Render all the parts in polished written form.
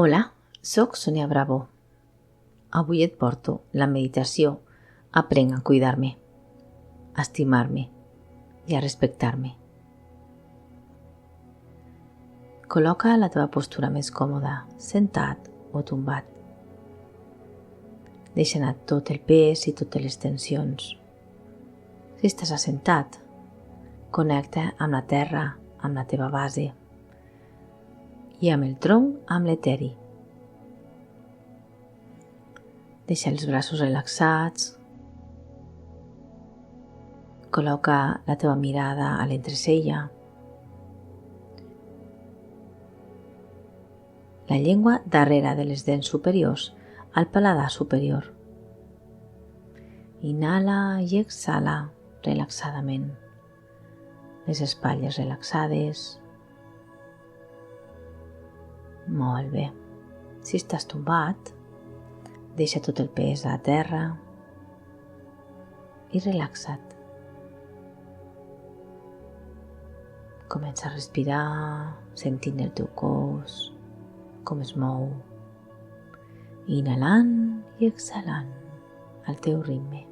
Hola, soc Sonia Bravo. Avui et porto la meditació Aprenc a cuidar-me, a estimar-me i a respectar-me. Col·loca la teva postura més còmoda, sentat o tombat. Deixa anar tot el pes i totes les tensions. Si estàs assentat, connecta amb la terra, amb la teva base i amb el tronc, amb l'eteri. Deixa els braços relaxats. Col·loca la teva mirada a l'entrecella. La llengua darrere de les dents superiors al paladar superior. Inhala i exhala relaxadament. Les espatlles relaxades. Molt bé. Si estàs tombat, deixa tot el pes a terra i relaxa't. Comença a respirar, sentint el teu cos, com es mou, inhalant i exhalant al teu ritme.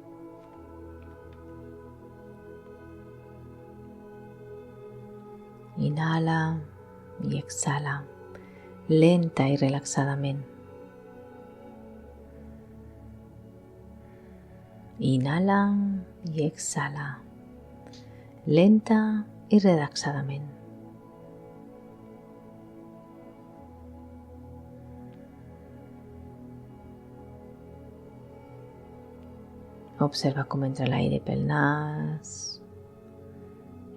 Inhala i exhala, lenta i relaxadament. Inhala i exhala, lenta i relaxadament. Observa com entra l'aire pel nas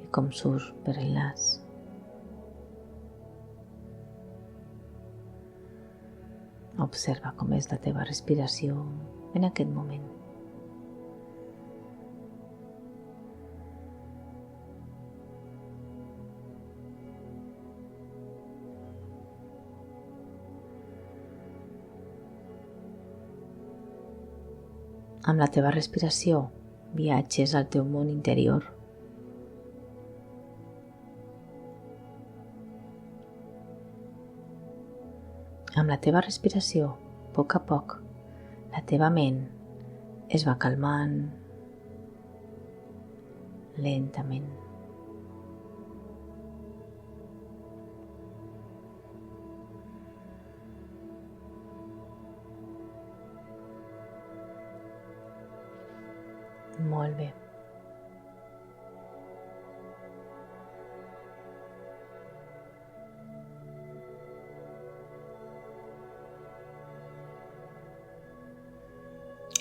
i com surt per el nas. Observa com és la teva respiració en aquest moment. Amb la teva respiració viatges al teu món interior. Amb la teva respiració, a poc, la teva ment es va calmant lentament. Molt bé.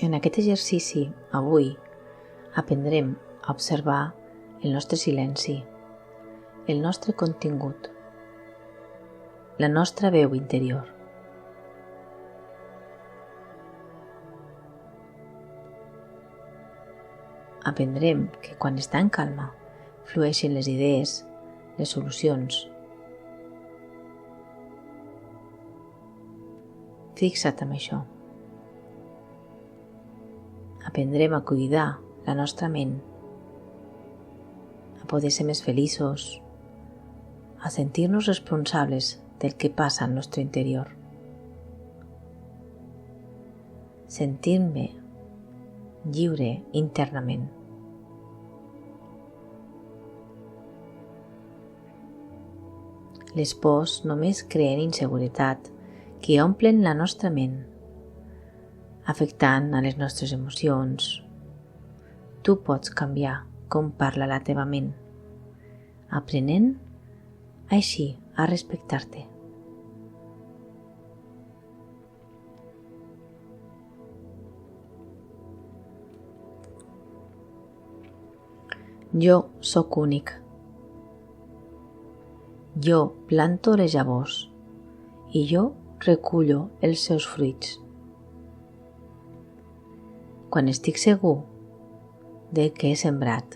En aquest exercici, avui, aprendrem a observar el nostre silenci, el nostre contingut, la nostra veu interior. Aprendrem que quan està en calma, flueixen les idees, les solucions. Fixa't en això. Aprendrem a cuidar la nostra ment, a poder ser més feliços, a sentir-nos responsables del que passa al nostre interior. Sentir-me lliure internament. Les pors només creen inseguretat que omplen la nostra ment, afectant a les nostres emocions. Tu pots canviar com parla la teva ment, aprenent així a respectar-te. Jo sóc únic. Jo planto les llavors i jo recullo els seus fruits. Quan estic segur del que he sembrat,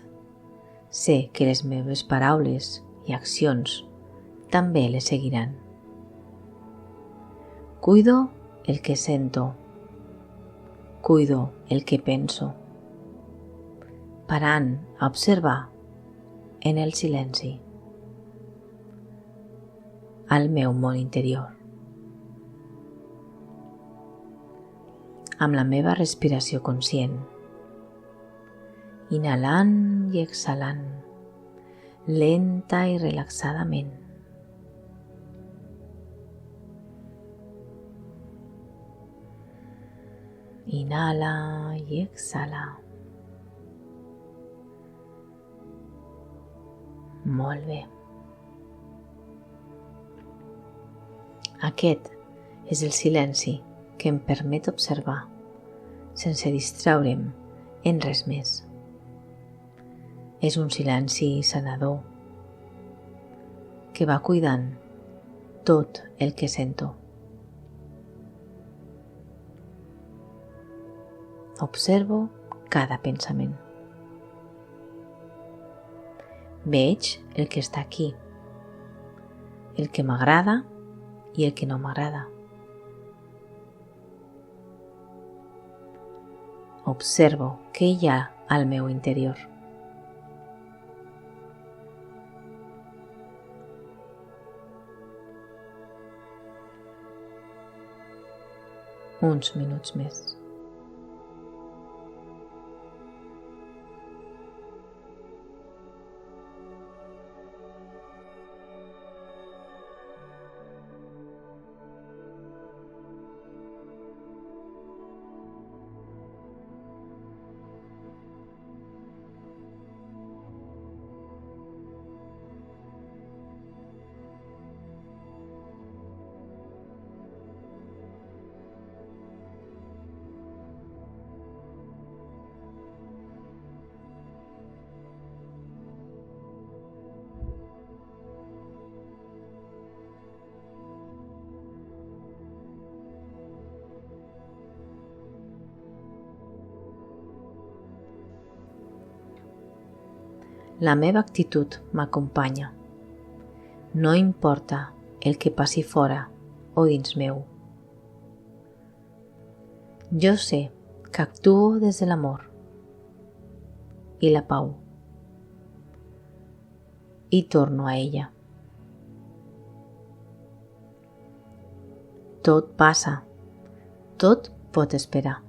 sé que les meves paraules i accions també les seguiran. Cuido el que sento, cuido el que penso, parant a observar en el silenci al meu món interior. amb la meva respiració conscient. Inhalant i exhalant, lenta i relaxadament. Inhala i exhala. Molt bé. Aquest és el silenci que em permet observar, sense distraure'm en res més. És un silenci sanador que va cuidant tot el que sento. Observo cada pensament. Veig el que està aquí, el que m'agrada i el que no m'agrada. Observo què hi ha al meu interior. Uns minuts més. La meva actitud m'acompanya. No importa el que passi fora o dins meu. Jo sé que actuo des de l'amor i la pau i torno a ella. Tot passa, tot pot esperar.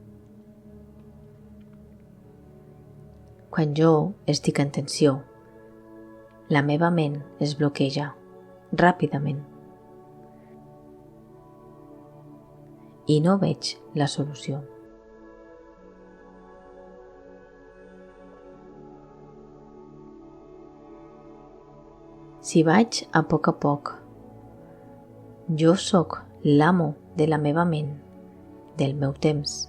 Quan jo estic en tensió, la meva ment es bloqueja ràpidament i no veig la solució. Si vaig a poc, jo sóc l'amo de la meva ment, del meu temps.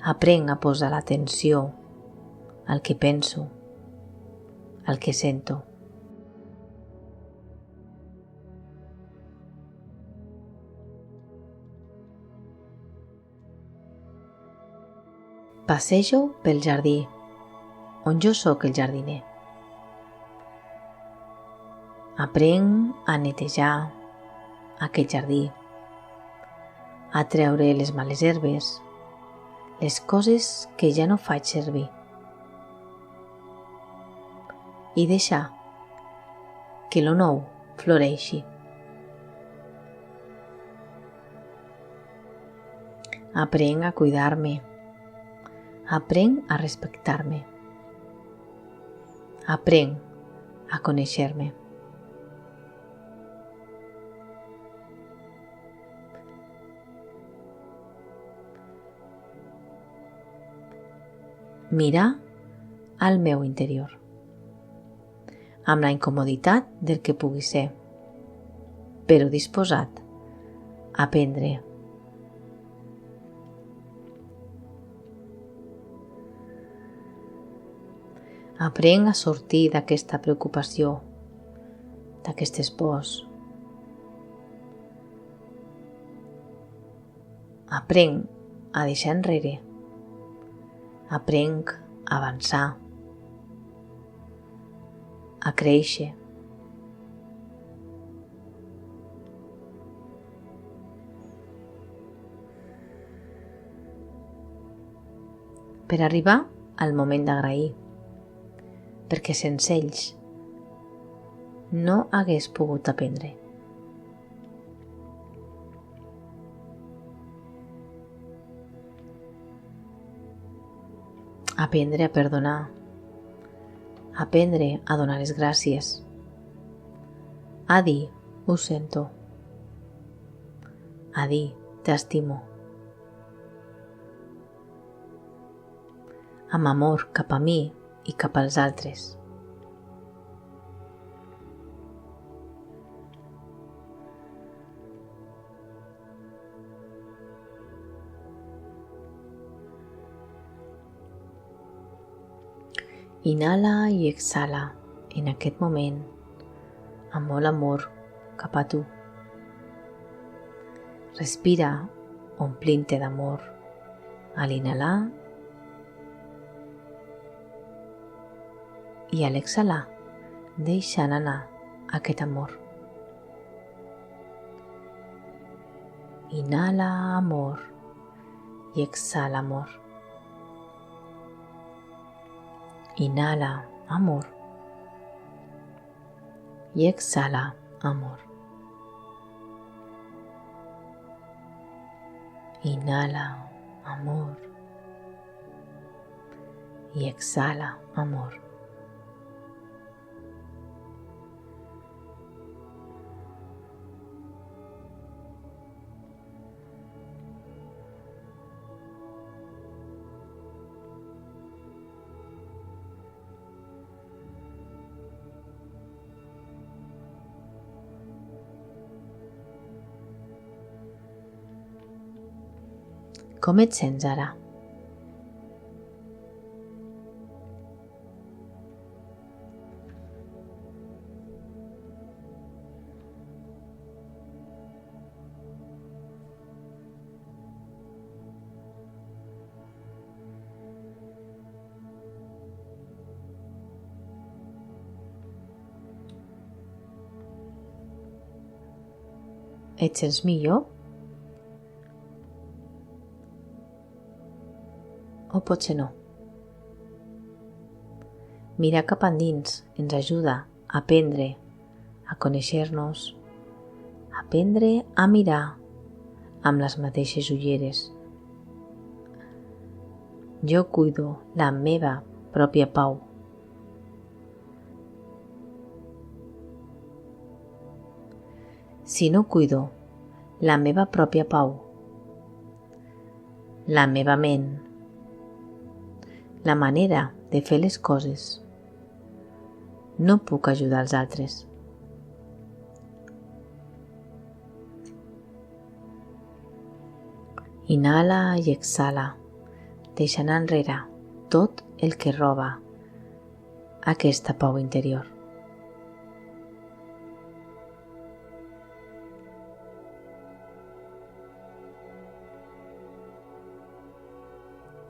Aprenc a posar l'atenció al que penso, al que sento. Passejo pel jardí, on jo sóc el jardiner. Aprenc a netejar aquest jardí, a treure les males herbes, les coses que ja no faig servir i deixar que lo nou floreixi. Aprenc a cuidar-me, aprenc a respectar-me, aprenc a conèixer-me. Mirar al meu interior, amb la incomoditat del que pugui ser, però disposat a aprendre. Aprenc a sortir d'aquesta preocupació, d'aquestes pors. Aprenc a deixar enrere. Aprenc a avançar, a créixer. Per arribar al moment d'agrair, perquè sense ells no hagués pogut aprendre. Aprendre a perdonar. Aprendre a donar les gràcies. A dir ho sento. A dir t'estimo. Amb amor cap a mi i cap als altres. Inhala i exhala en aquest moment amb molt amor cap a tu. Respira omplint-te d'amor a l'inhalar i a l'exhalar deixant anar aquest amor. Inhala amor i exhala amor. Inhala amor y exhala amor. Inhala amor y exhala amor. Com et sents ara? Et sents millor? O potser no. Mirar cap endins ens ajuda a aprendre a conèixer-nos, a aprendre a mirar amb les mateixes ulleres. Jo cuido la meva pròpia pau. Si no cuido la meva pròpia pau, la meva ment, la manera de fer les coses, no puc ajudar els altres. Inhala i exhala, deixant enrere tot el que roba aquesta pau interior.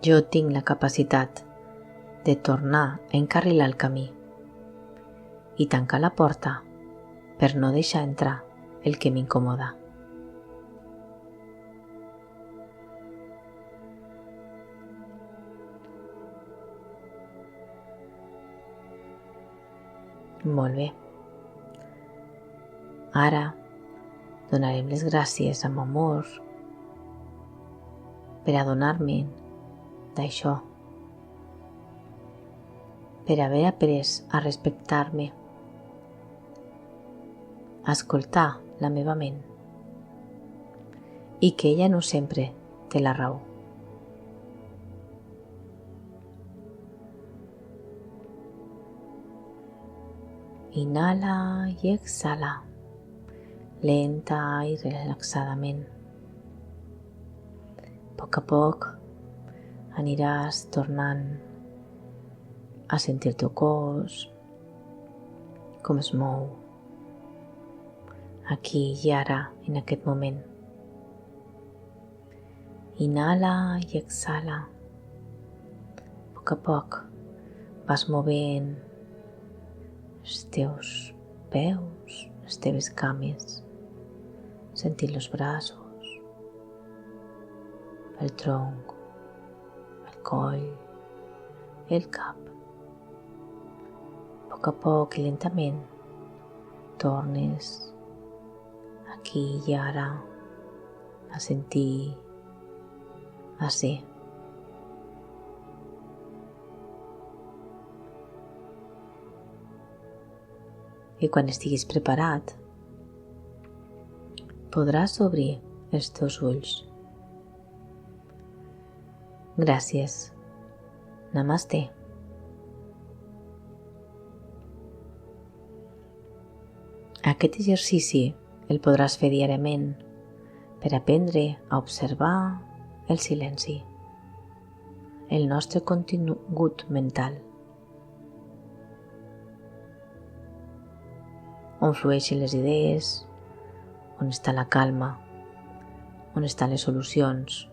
Jo tinc la capacitat de tornar a encarrilar el camí i tancar la porta per no deixar entrar el que m'incomoda. Molt bé. Ara donarem les gràcies amb amor per adonar-me d'això, per haver après a respectar-me, a escoltar la meva ment i que ella no sempre té la raó. Inhala i exhala, lenta i relaxadament. A poc aniràs tornant a sentir el teu cos, com es mou, aquí i ara, en aquest moment. Inhala i exhala. A poc vas movent els teus peus, les teves cames, sentint els braços, el tronc, el coll, el cap. A poc i lentament tornes aquí i ara a sentir, a ser. I quan estiguis preparat, podràs obrir els teus ulls. Gràcies. Namaste. Aquest exercici el podràs fer diàriament per aprendre a observar el silenci, el nostre contingut mental, on flueixen les idees, on està la calma, on estan les solucions.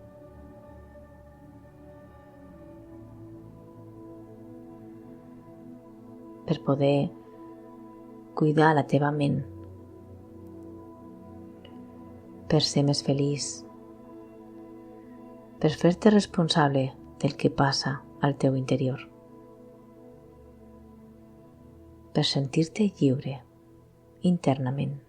Per poder cuidar la teva ment, per ser més feliç, per fer-te responsable del que passa al teu interior, per sentir-te lliure internament.